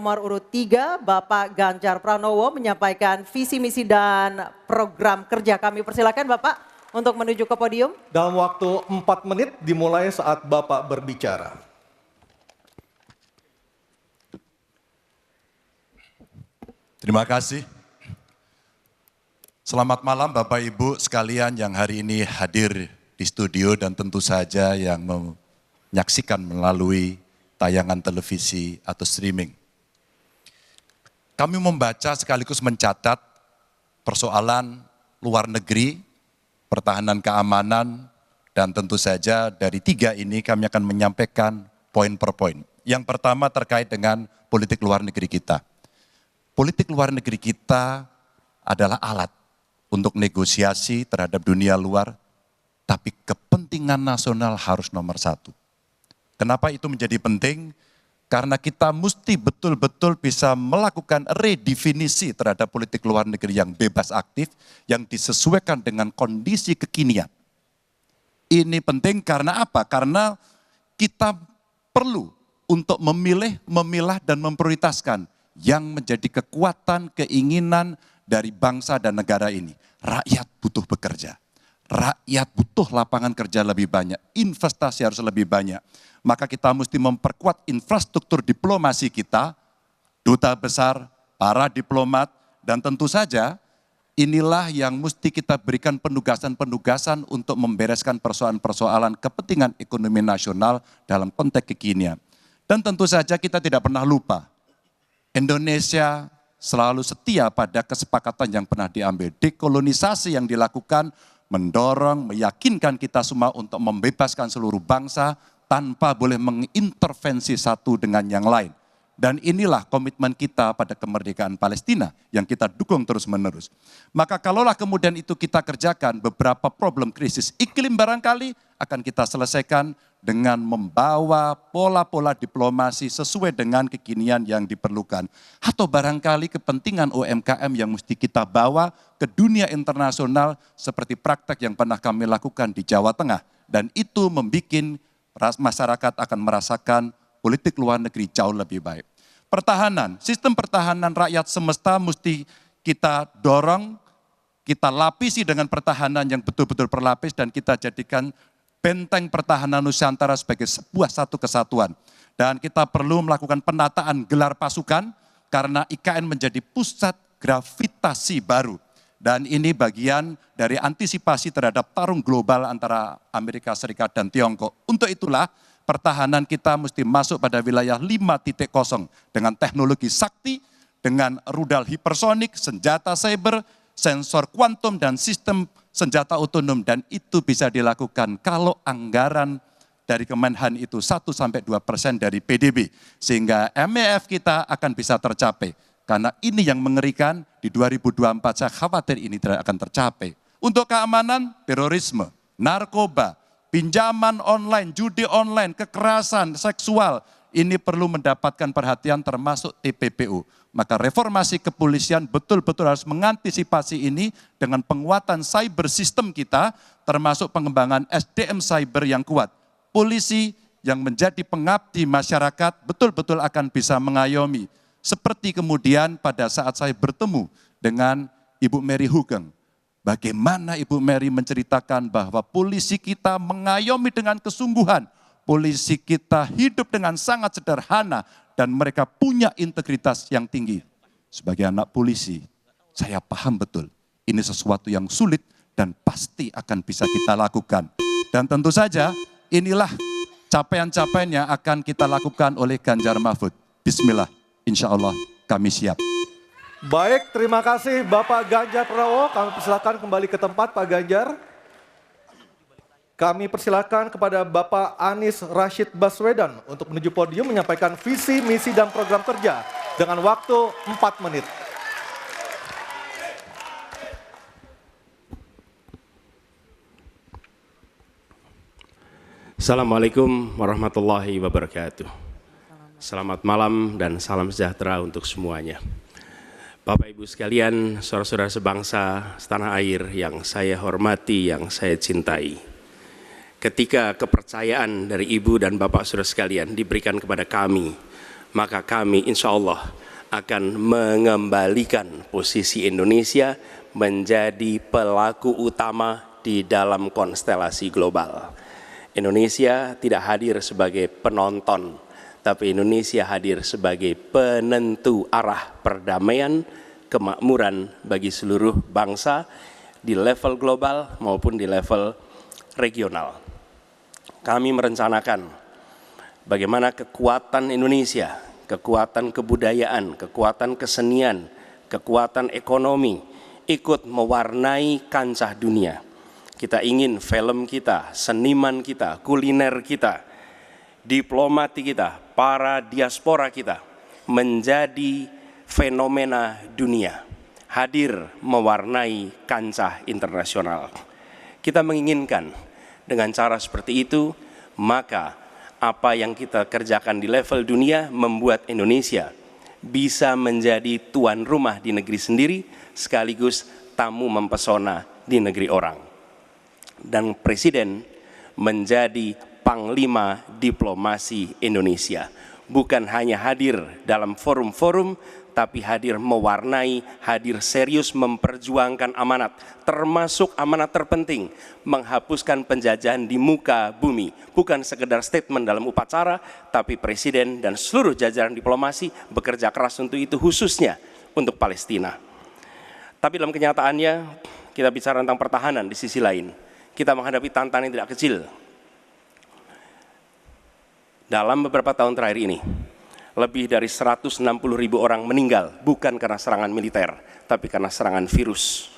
nomor urut 3, Bapak Ganjar Pranowo menyampaikan visi misi dan program kerja. Kami persilakan Bapak untuk menuju ke podium. Dalam waktu 4 menit dimulai saat Bapak berbicara. Terima kasih. Selamat malam Bapak Ibu sekalian yang hari ini hadir di studio dan tentu saja yang menyaksikan melalui tayangan televisi atau streaming. Kami membaca sekaligus mencatat persoalan luar negeri, pertahanan keamanan, dan tentu saja dari 3 ini kami akan menyampaikan poin per poin. Yang pertama terkait dengan politik luar negeri kita. Politik luar negeri kita adalah alat untuk negosiasi terhadap dunia luar, tapi kepentingan nasional harus nomor 1. Kenapa itu menjadi penting? Karena kita mesti betul-betul bisa melakukan redefinisi terhadap politik luar negeri yang bebas aktif, yang disesuaikan dengan kondisi kekinian. Ini penting karena apa? Karena kita perlu untuk memilih, memilah, dan memprioritaskan yang menjadi kekuatan, keinginan dari bangsa dan negara ini. Rakyat butuh bekerja. Rakyat butuh lapangan kerja lebih banyak, investasi harus lebih banyak. Maka kita mesti memperkuat infrastruktur diplomasi kita, duta besar, para diplomat, dan tentu saja inilah yang mesti kita berikan penugasan-penugasan untuk membereskan persoalan-persoalan kepentingan ekonomi nasional dalam konteks kekinian. Dan tentu saja kita tidak pernah lupa, Indonesia selalu setia pada kesepakatan yang pernah diambil. Dekolonisasi yang dilakukan mendorong, meyakinkan kita semua untuk membebaskan seluruh bangsa tanpa boleh mengintervensi satu dengan yang lain. Dan inilah komitmen kita pada kemerdekaan Palestina yang kita dukung terus-menerus. Maka kalaulah kemudian itu kita kerjakan, beberapa problem krisis iklim barangkali akan kita selesaikan dengan membawa pola-pola diplomasi sesuai dengan kekinian yang diperlukan. Atau barangkali kepentingan UMKM yang mesti kita bawa ke dunia internasional seperti praktek yang pernah kami lakukan di Jawa Tengah. Dan itu membuat masyarakat akan merasakan politik luar negeri jauh lebih baik. Pertahanan, sistem pertahanan rakyat semesta mesti kita dorong, kita lapisi dengan pertahanan yang betul-betul berlapis dan kita jadikan benteng pertahanan Nusantara sebagai sebuah satu kesatuan. Dan kita perlu melakukan penataan gelar pasukan karena IKN menjadi pusat gravitasi baru. Dan ini bagian dari antisipasi terhadap tarung global antara Amerika Serikat dan Tiongkok. Untuk itulah pertahanan kita mesti masuk pada wilayah 5.0 dengan teknologi sakti, dengan rudal hipersonik, senjata cyber, sensor kuantum, dan sistem senjata otonom. Dan itu bisa dilakukan kalau anggaran dari Kemenhan itu 1-2% dari PDB. Sehingga MEF kita akan bisa tercapai. Karena ini yang mengerikan, di 2024 saya khawatir ini tidak akan tercapai. Untuk keamanan, terorisme, narkoba, pinjaman online, judi online, kekerasan seksual, ini perlu mendapatkan perhatian termasuk TPPU. Maka reformasi kepolisian betul-betul harus mengantisipasi ini dengan penguatan cyber system kita, termasuk pengembangan SDM cyber yang kuat. Polisi yang menjadi pengabdi masyarakat betul-betul akan bisa mengayomi. Seperti kemudian pada saat saya bertemu dengan Ibu Mary Hugeng. Bagaimana Ibu Mary menceritakan bahwa polisi kita mengayomi dengan kesungguhan. Polisi kita hidup dengan sangat sederhana dan mereka punya integritas yang tinggi. Sebagai anak polisi, saya paham betul ini sesuatu yang sulit dan pasti akan bisa kita lakukan. Dan tentu saja inilah capaian-capaian yang akan kita lakukan oleh Ganjar Mahfud. Bismillah. Insya Allah kami siap. Baik, terima kasih Bapak Ganjar Pranowo. Kami persilakan kembali ke tempat Pak Ganjar. Kami persilakan kepada Bapak Anies Rashid Baswedan untuk menuju podium menyampaikan visi, misi, dan program kerja dengan waktu 4 menit. Assalamualaikum warahmatullahi wabarakatuh. Selamat malam dan salam sejahtera untuk semuanya. Bapak Ibu sekalian, saudara-saudara sebangsa, setanah air yang saya hormati, yang saya cintai. Ketika kepercayaan dari Ibu dan Bapak saudara sekalian diberikan kepada kami maka kami insya Allah akan mengembalikan posisi Indonesia menjadi pelaku utama di dalam konstelasi global. Indonesia tidak hadir sebagai penonton, tapi Indonesia hadir sebagai penentu arah perdamaian, kemakmuran bagi seluruh bangsa di level global maupun di level regional. Kami merencanakan bagaimana kekuatan Indonesia, kekuatan kebudayaan, kekuatan kesenian, kekuatan ekonomi ikut mewarnai kancah dunia. Kita ingin film kita, seniman kita, kuliner kita, diplomati kita, para diaspora kita menjadi fenomena dunia, hadir mewarnai kancah internasional. Kita menginginkan dengan cara seperti itu, maka apa yang kita kerjakan di level dunia membuat Indonesia bisa menjadi tuan rumah di negeri sendiri sekaligus tamu mempesona di negeri orang. Dan Presiden menjadi panglima diplomasi Indonesia, bukan hanya hadir dalam forum-forum, tapi hadir mewarnai, hadir serius memperjuangkan amanat, termasuk amanat terpenting, menghapuskan penjajahan di muka bumi. Bukan sekedar statement dalam upacara, tapi Presiden dan seluruh jajaran diplomasi bekerja keras untuk itu, khususnya untuk Palestina. Tapi dalam kenyataannya, kita bicara tentang pertahanan di sisi lain. Kita menghadapi tantangan yang tidak kecil. Dalam beberapa tahun terakhir ini, lebih dari 160.000 orang meninggal, bukan karena serangan militer, tapi karena serangan virus.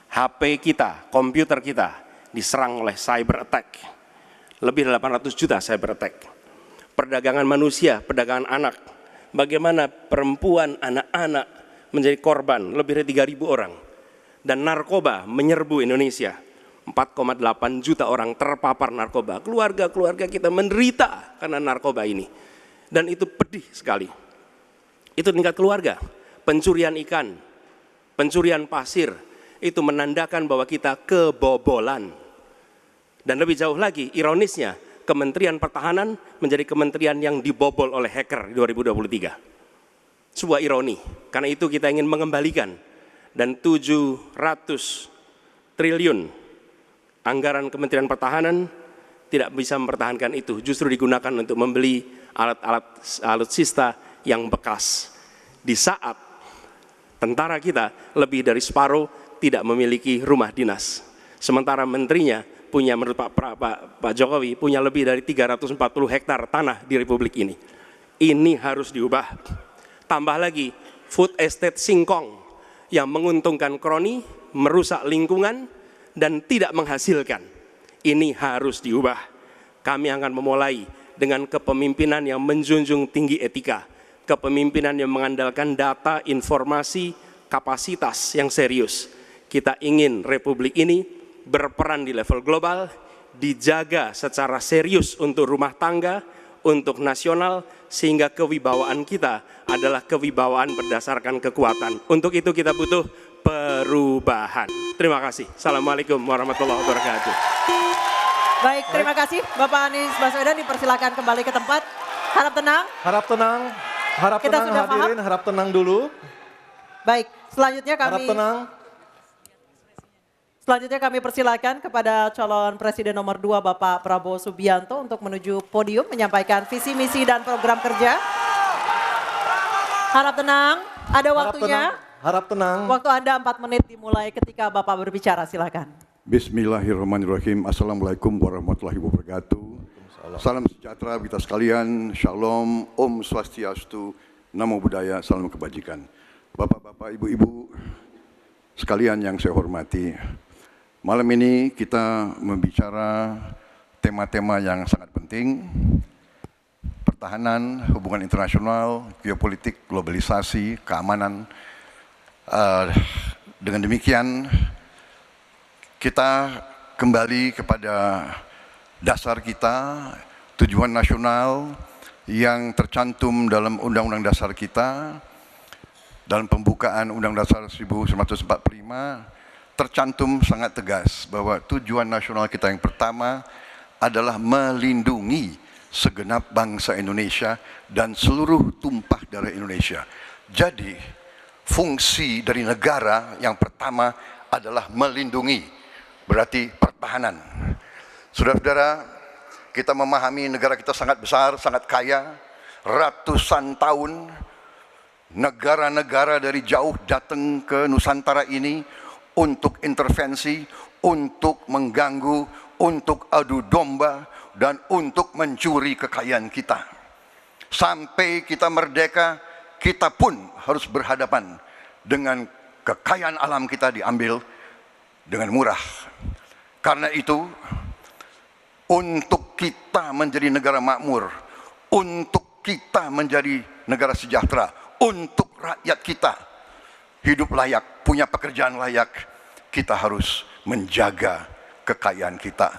HP kita, komputer kita, diserang oleh cyber attack. Lebih dari 800 juta cyber attack. Perdagangan manusia, perdagangan anak. Bagaimana perempuan, anak-anak menjadi korban, lebih dari 3.000 orang. Dan narkoba menyerbu Indonesia. 4,8 juta orang terpapar narkoba. Keluarga-keluarga kita menderita karena narkoba ini. Dan itu pedih sekali. Itu tingkat keluarga. Pencurian ikan, pencurian pasir, itu menandakan bahwa kita kebobolan. Dan lebih jauh lagi, ironisnya, Kementerian Pertahanan menjadi kementerian yang dibobol oleh hacker di 2023. Sebuah ironi, karena itu kita ingin mengembalikan. Dan 700 triliun anggaran Kementerian Pertahanan tidak bisa mempertahankan itu, justru digunakan untuk membeli alat-alat alutsista yang bekas. Di saat tentara kita lebih dari separuh tidak memiliki rumah dinas. Sementara menterinya punya, menurut Pak Jokowi, punya lebih dari 340 hektar tanah di Republik ini. Ini harus diubah. Tambah lagi, food estate singkong yang menguntungkan kroni, merusak lingkungan, dan tidak menghasilkan. Ini harus diubah. Kami akan memulai dengan kepemimpinan yang menjunjung tinggi etika, kepemimpinan yang mengandalkan data, informasi, kapasitas yang serius. Kita ingin Republik ini berperan di level global, dijaga secara serius untuk rumah tangga, untuk nasional, sehingga kewibawaan kita adalah kewibawaan berdasarkan kekuatan. Untuk itu kita butuh perubahan. Terima kasih. Assalamualaikum warahmatullahi wabarakatuh. Baik, terima kasih Bapak Anies Baswedan, dipersilakan kembali ke tempat. Harap tenang. Harap tenang, harap Kita tenang sudah hadirin, paham? harap tenang dulu. Baik, selanjutnya Harap tenang. kami persilakan kepada calon presiden nomor 2 Bapak Prabowo Subianto untuk menuju podium menyampaikan visi misi dan program kerja. Harap tenang, ada waktunya. Harap tenang. Waktu Anda 4 menit dimulai ketika Bapak berbicara, silakan. Bismillahirrahmanirrahim. Assalamualaikum warahmatullahi wabarakatuh. Salam sejahtera kita sekalian. Shalom, Om Swastiastu, Namo Buddhaya, salam kebajikan. Bapak-bapak, ibu-ibu sekalian yang saya hormati. Malam ini kita membicara tema-tema yang sangat penting. Pertahanan, hubungan internasional, geopolitik, globalisasi, keamanan. Dengan demikian, kita kembali kepada dasar kita, tujuan nasional yang tercantum dalam Undang-Undang Dasar kita, dalam pembukaan Undang-Undang Dasar 1945, tercantum sangat tegas bahwa tujuan nasional kita yang pertama adalah melindungi segenap bangsa Indonesia dan seluruh tumpah darah Indonesia. Jadi, fungsi dari negara yang pertama adalah melindungi, berarti pertahanan. Saudara-saudara, kita memahami negara kita sangat besar, sangat kaya, ratusan tahun negara-negara dari jauh datang ke Nusantara ini untuk intervensi, untuk mengganggu, untuk adu domba, dan untuk mencuri kekayaan kita. Sampai kita merdeka, kita pun harus berhadapan dengan kekayaan alam kita diambil dengan murah. Karena itu, untuk kita menjadi negara makmur, untuk kita menjadi negara sejahtera, untuk rakyat kita hidup layak, punya pekerjaan layak, kita harus menjaga kekayaan kita.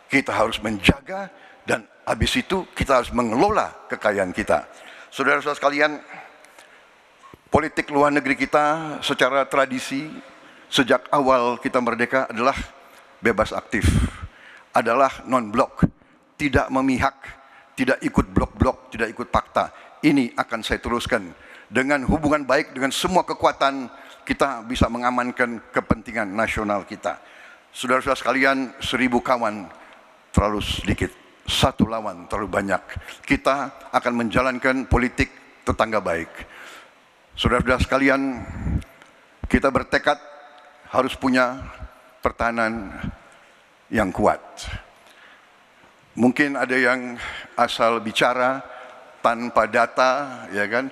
Kita harus menjaga dan habis itu kita harus mengelola kekayaan kita. Saudara-saudara sekalian, politik luar negeri kita secara tradisi sejak awal kita merdeka adalah bebas aktif, adalah non-blok, tidak memihak, tidak ikut blok-blok, tidak ikut fakta. Ini akan saya teruskan. Dengan hubungan baik dengan semua kekuatan, kita bisa mengamankan kepentingan nasional kita. Saudara-saudara sekalian, 1000 kawan terlalu sedikit, 1 lawan terlalu banyak. Kita akan menjalankan politik tetangga baik. Saudara-saudara sekalian, kita bertekad harus punya pertahanan yang kuat. Mungkin ada yang asal bicara tanpa data, ya kan?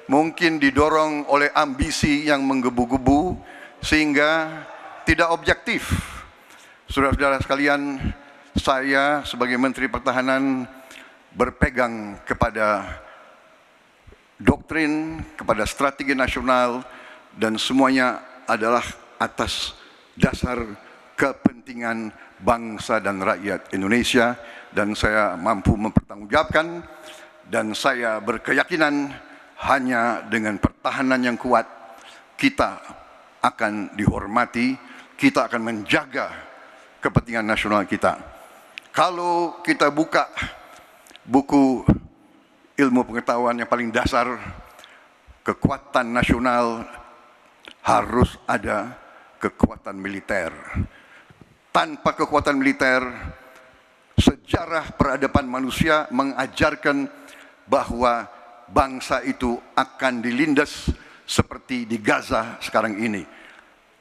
Mungkin didorong oleh ambisi yang menggebu-gebu sehingga tidak objektif. Saudara-saudara sekalian, saya sebagai Menteri Pertahanan berpegang kepada doktrin, kepada strategi nasional, dan semuanya adalah atas dasar kepentingan bangsa dan rakyat Indonesia, dan saya mampu mempertanggungjawabkan, dan saya berkeyakinan hanya dengan pertahanan yang kuat kita akan dihormati, kita akan menjaga kepentingan nasional kita. Kalau kita buka buku ilmu pengetahuan yang paling dasar, kekuatan nasional harus ada kekuatan militer. Tanpa kekuatan militer, sejarah peradaban manusia mengajarkan bahwa bangsa itu akan dilindas seperti di Gaza sekarang ini.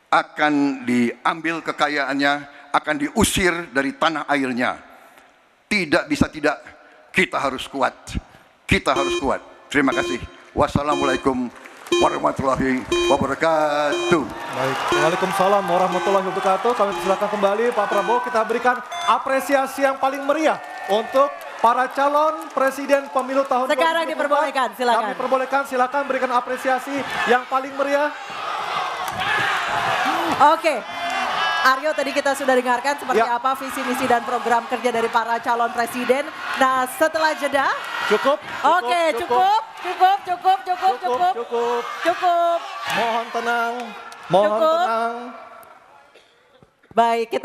Akan diambil kekayaannya, akan diusir dari tanah airnya. Tidak bisa tidak, kita harus kuat. Kita harus kuat. Terima kasih. Wassalamualaikum warahmatullahi wabarakatuh. Baik, waalaikumsalam warahmatullahi wabarakatuh. Kami silakan kembali Pak Prabowo, kita berikan apresiasi yang paling meriah untuk para calon presiden pemilu tahun 2024. Sekarang diperbolehkan, silakan. Kami perbolehkan, silakan berikan apresiasi yang paling meriah. Oke, Aryo, tadi kita sudah dengarkan seperti apa visi misi dan program kerja dari para calon presiden. Nah, setelah jeda. Cukup. Cukup. Mohon tenang. Mohon tenang. Baik, kita